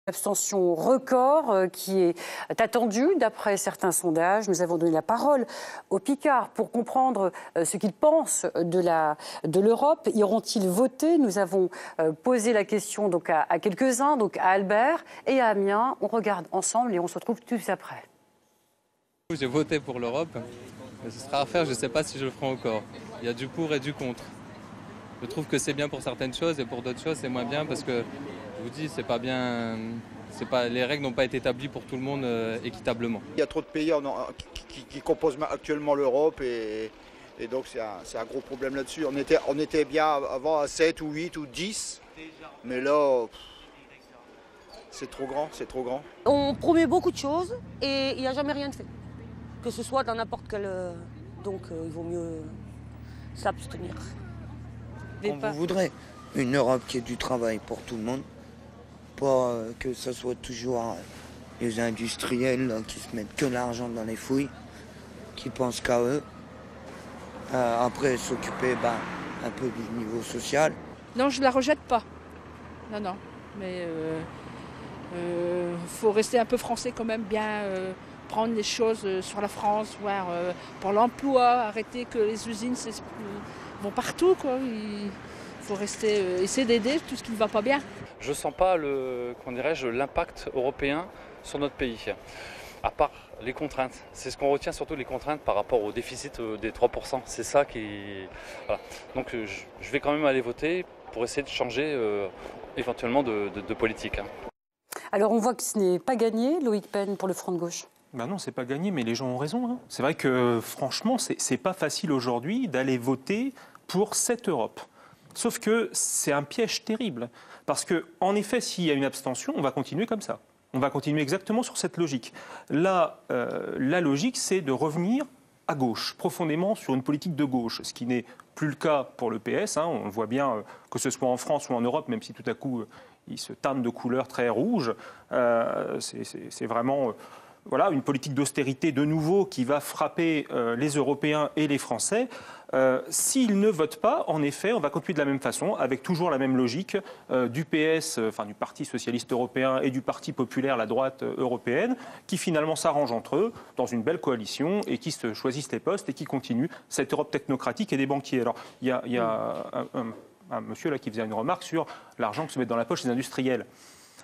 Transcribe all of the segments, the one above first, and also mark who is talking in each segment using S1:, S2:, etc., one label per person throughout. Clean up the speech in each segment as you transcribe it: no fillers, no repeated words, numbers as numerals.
S1: Abstention record qui est attendue d'après certains sondages. Nous avons donné la parole aux Picards pour comprendre ce qu'ils pensent de l'Europe. Iront-ils voter? Nous avons posé la question donc à quelques-uns, donc à Albert et à Amiens. On regarde ensemble et on se retrouve tout de suite après.
S2: J'ai voté pour l'Europe, mais ce sera à faire, je ne sais pas si je le ferai encore. Il y a du pour et du contre. Je trouve que c'est bien pour certaines choses et pour d'autres choses c'est moins bien parce que, je vous dis, c'est pas bien, les règles n'ont pas été établies pour tout le monde équitablement.
S3: Il y a trop de pays qui composent actuellement l'Europe et donc c'est un gros problème là-dessus. On était bien avant à 7 ou 8 ou 10, mais là c'est trop grand, c'est trop grand.
S4: On promet beaucoup de choses et il n'y a jamais rien de fait. Que ce soit dans n'importe quel... Donc il vaut mieux s'abstenir.
S5: On vous voudrait une Europe qui ait du travail pour tout le monde, pas que ce soit toujours les industriels qui se mettent que l'argent dans les fouilles, qui pensent qu'à eux. Après s'occuper un peu du niveau social.
S6: Non, je la rejette pas. Non. Mais faut rester un peu français quand même, bien prendre les choses sur la France, voir pour l'emploi, arrêter que les usines vont partout, quoi. Il faut rester, essayer d'aider tout ce qui ne va pas bien.
S7: Je ne sens pas l'impact européen sur notre pays, à part les contraintes. C'est ce qu'on retient, surtout les contraintes par rapport au déficit des 3%. C'est ça qui... Voilà. Donc je vais quand même aller voter pour essayer de changer éventuellement de politique.
S1: Alors on voit que ce n'est pas gagné, Loïc Penn, pour le Front de gauche.
S8: Ben non, c'est pas gagné, mais les gens ont raison. C'est vrai que franchement, c'est pas facile aujourd'hui d'aller voter pour cette Europe. Sauf que c'est un piège terrible. Parce que, en effet, s'il y a une abstention, on va continuer comme ça. On va continuer exactement sur cette logique. Là, la logique, c'est de revenir à gauche, profondément sur une politique de gauche, ce qui n'est plus le cas pour le PS. On le voit bien, que ce soit en France ou en Europe, même si tout à coup, il se teinte de couleur très rouge. C'est vraiment... Voilà, une politique d'austérité de nouveau qui va frapper les Européens et les Français. S'ils ne votent pas, en effet, on va continuer de la même façon, avec toujours la même logique du PS, enfin du Parti socialiste européen et du Parti populaire, la droite européenne, qui finalement s'arrangent entre eux dans une belle coalition et qui se choisissent les postes et qui continuent cette Europe technocratique et des banquiers. Alors, il y a un monsieur là qui faisait une remarque sur l'argent que se met dans la poche des industriels.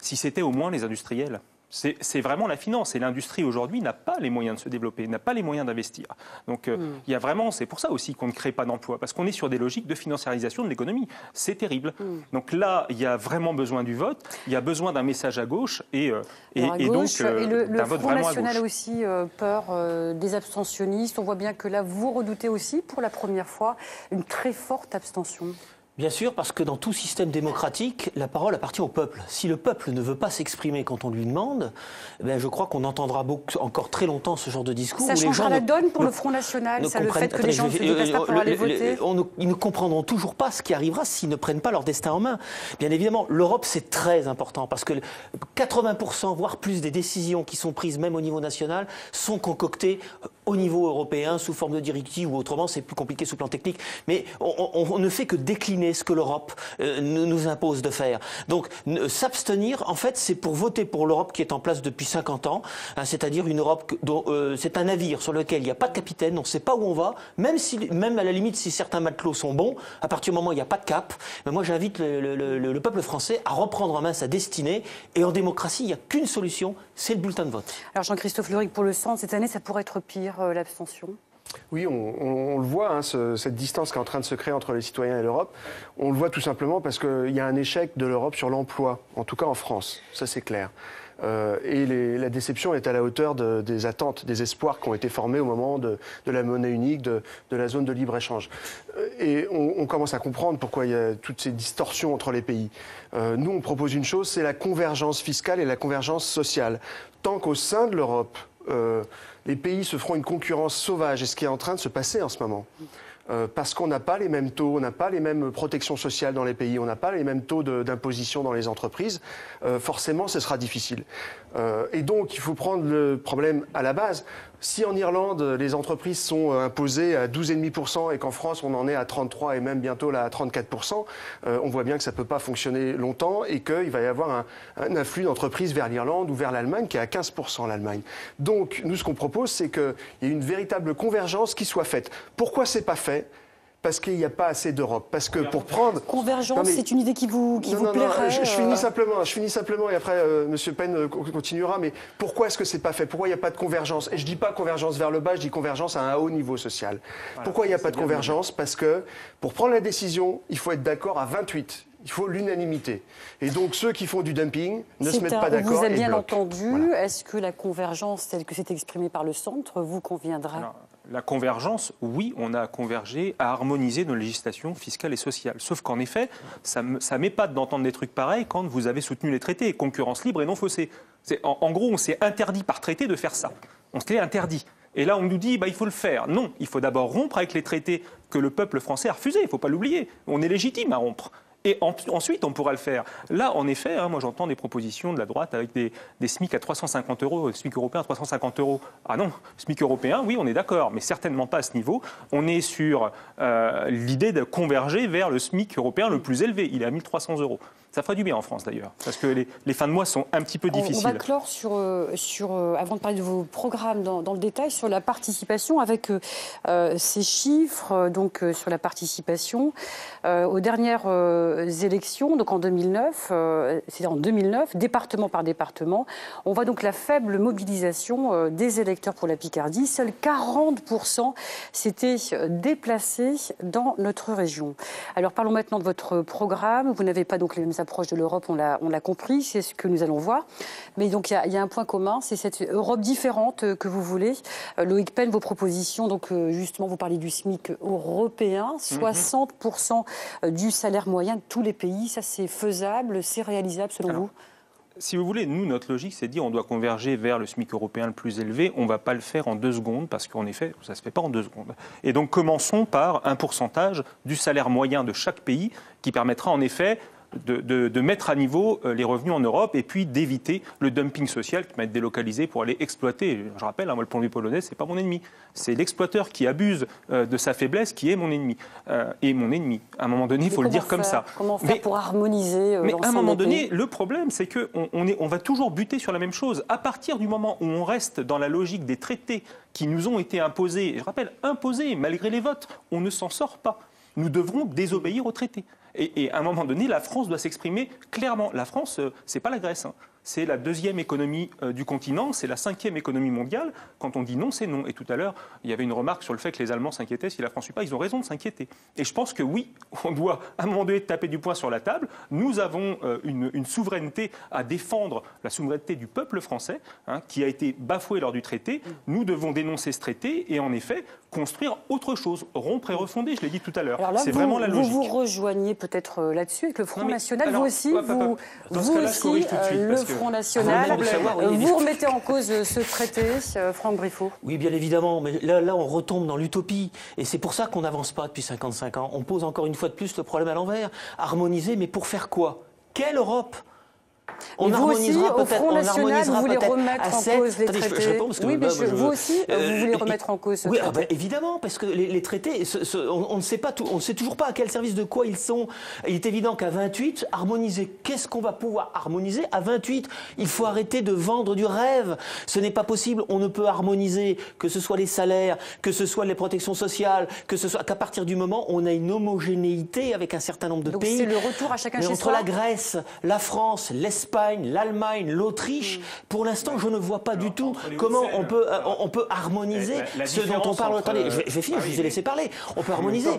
S8: Si c'était au moins les industriels. C'est vraiment la finance et l'industrie aujourd'hui n'a pas les moyens de se développer, n'a pas les moyens d'investir. Donc il y a vraiment, c'est pour ça aussi qu'on ne crée pas d'emplois, parce qu'on est sur des logiques de financiarisation de l'économie. C'est terrible. Donc là, il y a vraiment besoin du vote, il y a besoin d'un message à gauche et donc
S1: le
S8: vote
S1: Front
S8: vraiment
S1: National
S8: à
S1: a
S8: gauche.
S1: aussi peur des abstentionnistes. On voit bien que là, vous redoutez aussi pour la première fois une très forte abstention.
S9: Bien sûr, parce que dans tout système démocratique, la parole appartient au peuple. Si le peuple ne veut pas s'exprimer quand on lui demande, je crois qu'on entendra encore très longtemps ce genre de discours.
S1: Ça changera la donne pour le Front National, ça, le fait que les gens ne se déplacent pas pour aller voter.
S9: Ils ne comprendront toujours pas ce qui arrivera s'ils ne prennent pas leur destin en main. Bien évidemment, l'Europe, c'est très important, parce que 80%, voire plus, des décisions qui sont prises, même au niveau national, sont concoctées au niveau européen, sous forme de directive ou autrement. C'est plus compliqué sous le plan technique. Mais on ne fait que décliner ce que l'Europe nous impose de faire. Donc s'abstenir, en fait, c'est pour voter pour l'Europe qui est en place depuis 50 ans, c'est-à-dire une Europe dont c'est un navire sur lequel il n'y a pas de capitaine, on ne sait pas où on va, même à la limite si certains matelots sont bons, à partir du moment où il n'y a pas de cap, moi j'invite le peuple français à reprendre en main sa destinée, et en démocratie, il n'y a qu'une solution, c'est le bulletin de vote.
S1: Alors Jean-Christophe Leuric, pour le Centre, cette année, ça pourrait être pire, l'abstention?
S10: Oui, on le voit, cette distance qui est en train de se créer entre les citoyens et l'Europe. On le voit tout simplement parce qu'il y a un échec de l'Europe sur l'emploi, en tout cas en France, ça c'est clair. Et la déception est à la hauteur des attentes, des espoirs qui ont été formés au moment de la monnaie unique, de la zone de libre-échange. Et on commence à comprendre pourquoi il y a toutes ces distorsions entre les pays. Nous, on propose une chose, c'est la convergence fiscale et la convergence sociale. Tant qu'au sein de l'Europe, les pays se feront une concurrence sauvage, et ce qui est en train de se passer en ce moment. Parce qu'on n'a pas les mêmes taux, on n'a pas les mêmes protections sociales dans les pays, on n'a pas les mêmes taux d'imposition dans les entreprises, forcément ce sera difficile. Et donc il faut prendre le problème à la base. Si en Irlande, les entreprises sont imposées à 12,5% et qu'en France, on en est à 33% et même bientôt là, à 34%, on voit bien que ça ne peut pas fonctionner longtemps et qu'il va y avoir un afflux d'entreprises vers l'Irlande ou vers l'Allemagne qui est à 15% l'Allemagne. Donc, nous, ce qu'on propose, c'est qu'il y ait une véritable convergence qui soit faite. Pourquoi ce n'est pas fait ? Parce qu'il n'y a pas assez d'Europe. Parce que pour prendre...
S1: Convergence, c'est une idée qui vous plairait.
S10: Je finis simplement et après M. Pen continuera. Mais pourquoi est-ce que c'est pas fait? Pourquoi il n'y a pas de convergence? Et je dis pas convergence vers le bas, je dis convergence à un haut niveau social. Voilà, pourquoi il n'y a pas de convergence? Parce que pour prendre la décision, il faut être d'accord à 28. Il faut l'unanimité. Et donc, ceux qui font du dumping ne se mettent pas d'accord.
S1: Vous avez bien entendu. Voilà. Est-ce que la convergence, telle que c'est exprimée par le centre, vous conviendrait?
S8: La convergence, oui, on a convergé à harmoniser nos législations fiscales et sociales. Sauf qu'en effet, ça m'épate d'entendre des trucs pareils quand vous avez soutenu les traités, concurrence libre et non faussée. En gros, on s'est interdit par traité de faire ça. On s'est interdit. Et là, on nous dit, il faut le faire. Non, il faut d'abord rompre avec les traités que le peuple français a refusés. Il ne faut pas l'oublier. On est légitime à rompre. Et ensuite, on pourra le faire. Là, en effet, moi j'entends des propositions de la droite avec des SMIC à 350 €, SMIC européen à 350 €. Ah non, SMIC européen, oui, on est d'accord, mais certainement pas à ce niveau. On est sur l'idée de converger vers le SMIC européen le plus élevé. Il est à 1 300 €. Ça fera du bien en France d'ailleurs, parce que les fins de mois sont un petit peu difficiles.
S1: On va clore avant de parler de vos programmes dans le détail, sur la participation, avec ces chiffres, donc sur la participation. Aux dernières élections, donc en 2009, département par département, on voit donc la faible mobilisation des électeurs pour la Picardie. Seuls 40% s'étaient déplacés dans notre région. Alors parlons maintenant de votre programme. Vous n'avez pas donc les mêmes approches de l'Europe, on l'a compris, c'est ce que nous allons voir. Mais donc il y a un point commun, c'est cette Europe différente que vous voulez. Loïc Pen, vos propositions, donc justement vous parlez du SMIC européen, 60% du salaire moyen de tous les pays, ça c'est faisable, c'est réalisable selon vous?
S8: Si vous voulez, nous, notre logique, c'est de dire on doit converger vers le SMIC européen le plus élevé. On ne va pas le faire en 2 secondes, parce qu'en effet, ça ne se fait pas en 2 secondes. Et donc, commençons par un pourcentage du salaire moyen de chaque pays qui permettra en effet de mettre à niveau les revenus en Europe et puis d'éviter le dumping social qui va être délocalisé pour aller exploiter. Je rappelle, moi, le point de vue polonais, ce n'est pas mon ennemi. C'est l'exploiteur qui abuse de sa faiblesse qui est mon ennemi. Et mon ennemi. À un moment donné, il faut le dire comme ça.
S1: Comment faire pour harmoniser
S8: mais à un moment donné, le problème, c'est qu'on va toujours buter sur la même chose. À partir du moment où on reste dans la logique des traités qui nous ont été imposés, je rappelle, imposés malgré les votes, on ne s'en sort pas. Nous devrons désobéir aux traités. Et à un moment donné, la France doit s'exprimer clairement. La France, c'est pas la Grèce. C'est la 2e économie du continent, c'est la 5e économie mondiale. Quand on dit non, c'est non. Et tout à l'heure, il y avait une remarque sur le fait que les Allemands s'inquiétaient si la France ne suit pas. Ils ont raison de s'inquiéter. Et je pense que oui, on doit à un moment donné taper du poing sur la table. Nous avons une souveraineté à défendre, la souveraineté du peuple français, qui a été bafouée lors du traité. Nous devons dénoncer ce traité et en effet construire autre chose, rompre et refonder, je l'ai dit tout à l'heure. C'est vraiment la logique.
S1: Vous rejoignez peut-être là-dessus avec le Front National. Vous aussi, le Front National, vous remettez en cause ce traité, Franck Briffaut?
S9: Oui, bien évidemment, mais là on retombe dans l'utopie. Et c'est pour ça qu'on n'avance pas depuis 55 ans. On pose encore une fois de plus le problème à l'envers. Harmoniser, mais pour faire quoi? Quelle Europe?
S1: On harmonisera peut-être, Front National, vous voulez remettre en cause les traités. Oui, mais vous aussi, vous voulez remettre en cause ce traité.
S9: Oui, évidemment, parce que les traités, on ne sait pas tout, on ne sait toujours pas à quel service de quoi ils sont. Il est évident qu'à 28, harmoniser, qu'est-ce qu'on va pouvoir harmoniser à 28? Il faut arrêter de vendre du rêve. Ce n'est pas possible. On ne peut harmoniser que ce soit les salaires, que ce soit les protections sociales, que ce soit qu'à partir du moment où on a une homogénéité avec un certain nombre de pays.
S1: Donc c'est le retour à chacun chez
S9: Entre
S1: soi.
S9: la Grèce, la France, l'Espagne, l'Allemagne, l'Autriche, pour l'instant, je ne vois pas du tout comment on peut harmoniser ce dont on parle. Attendez, je vais finir, je vous ai laissé parler. On peut harmoniser.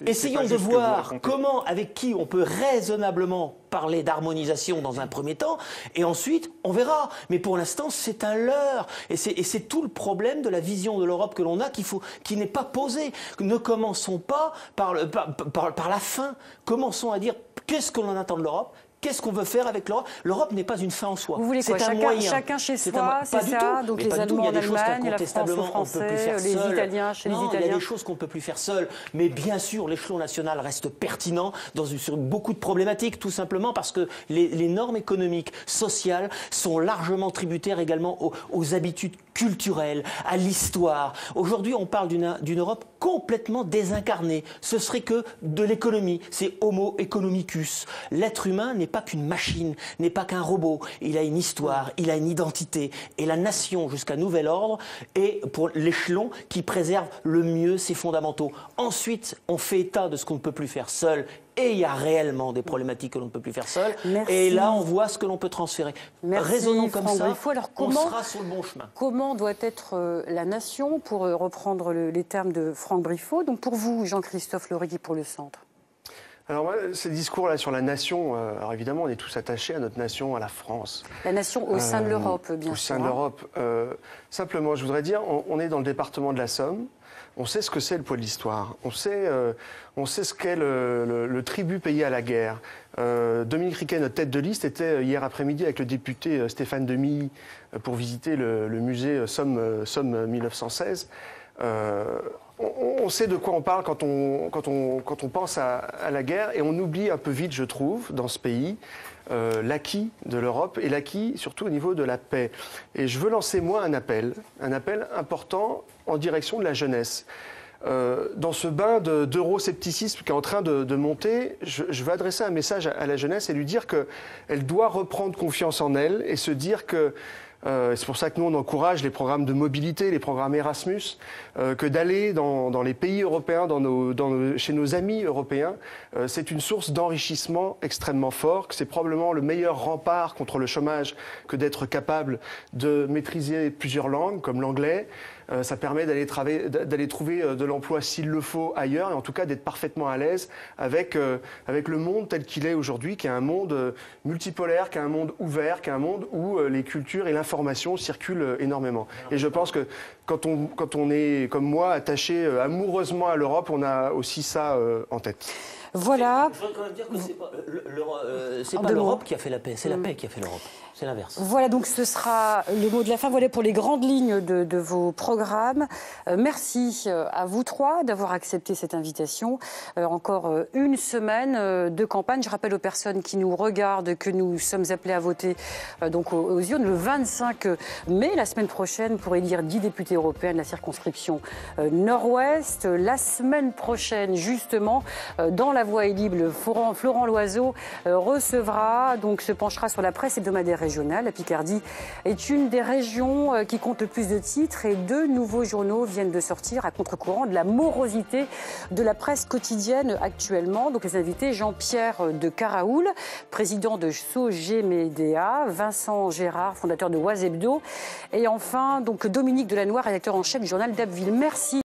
S9: Essayons de voir comment, avec qui on peut raisonnablement parler d'harmonisation dans un premier temps, et ensuite, on verra. Mais pour l'instant, c'est un leurre. Et c'est tout le problème de la vision de l'Europe que l'on a qui n'est pas posée. Ne commençons pas par la fin. Commençons à dire qu'est-ce que l'on attend de l'Europe. Qu'est-ce qu'on veut faire avec l'Europe? L'Europe n'est pas une fin en soi.
S1: Vous voulez quoi? Chacun chez soi, c'est ça? Donc les Allemands en Allemagne, la France aux Français, les Italiens chez les Italiens.
S9: Il y a des choses qu'on ne peut plus faire seul. Mais bien sûr, l'échelon national reste pertinent sur beaucoup de problématiques, tout simplement parce que les normes économiques, sociales sont largement tributaires également aux habitudes culturelle, à l'histoire. Aujourd'hui, on parle d'une Europe complètement désincarnée. Ce serait que de l'économie. C'est homo economicus. L'être humain n'est pas qu'une machine, n'est pas qu'un robot. Il a une histoire, il a une identité. Et la nation, jusqu'à nouvel ordre, est pour l'échelon qui préserve le mieux ses fondamentaux. Ensuite, on fait état de ce qu'on ne peut plus faire seul. Et il y a réellement des problématiques que l'on ne peut plus faire seul.
S1: Merci.
S9: Et là, on voit ce que l'on peut transférer.
S1: Merci,
S9: Raisonnons comme
S1: Franck
S9: ça,
S1: Briffaut. Alors,
S9: on sera sur le bon chemin.
S1: Comment doit être la nation, pour reprendre les termes de Franck Briffaut? Donc pour vous, Jean-Christophe Lorigui, pour le Centre.
S10: Alors moi, ces discours-là sur la nation, alors évidemment, on est tous attachés à notre nation, à la France.
S1: La nation au sein de l'Europe, bien sûr.
S10: Au sein de l'Europe. Simplement, je voudrais dire, on est dans le département de la Somme. On sait ce que c'est le poids de l'histoire. On sait ce qu'est le tribut payé à la guerre. Dominique Riquet, notre tête de liste, était hier après-midi avec le député Stéphane Demilly pour visiter le musée Somme 1916. On sait de quoi on parle quand on pense à la guerre, et on oublie un peu vite, je trouve, dans ce pays, l'acquis de l'Europe et l'acquis surtout au niveau de la paix. Et je veux lancer, moi, un appel important en direction de la jeunesse. Dans ce bain d'euroscepticisme qui est en train de monter, je veux adresser un message à la jeunesse et lui dire qu'elle doit reprendre confiance en elle et se dire que c'est pour ça que nous, on encourage les programmes de mobilité, les programmes Erasmus, que d'aller dans les pays européens, chez nos amis européens. C'est une source d'enrichissement extrêmement fort, que c'est probablement le meilleur rempart contre le chômage que d'être capable de maîtriser plusieurs langues, comme l'anglais. Ça permet d'aller trouver de l'emploi s'il le faut ailleurs, et en tout cas d'être parfaitement à l'aise avec le monde tel qu'il est aujourd'hui, qui est un monde multipolaire, qui est un monde ouvert, qui est un monde où les cultures et l'information circulent énormément. Et je pense que quand on est, comme moi, attaché amoureusement à l'Europe, on a aussi ça en tête.
S1: Voilà.
S9: Je voudrais quand même dire que c'est pas l'Europe qui a fait la paix, c'est la paix qui a fait l'Europe. C'est l'inverse.
S1: Voilà, donc ce sera le mot de la fin. Voilà pour les grandes lignes de vos programmes. Merci à vous trois d'avoir accepté cette invitation. Encore une semaine de campagne. Je rappelle aux personnes qui nous regardent que nous sommes appelés à voter donc aux urnes le 25 mai, la semaine prochaine, pour élire 10 députés européens de la circonscription Nord-Ouest. La semaine prochaine, justement, dans La Voix est libre, Florent Loiseau se penchera sur la presse hebdomadaire régionale. La Picardie est une des régions qui compte le plus de titres, et 2 nouveaux journaux viennent de sortir à contre-courant de la morosité de la presse quotidienne actuellement. Donc les invités, Jean-Pierre de Caraoul, président de Sogemedia, Vincent Gérard, fondateur de Oise Hebdo, et enfin donc Dominique Delannoy, rédacteur en chef du journal d'Abbeville. Merci.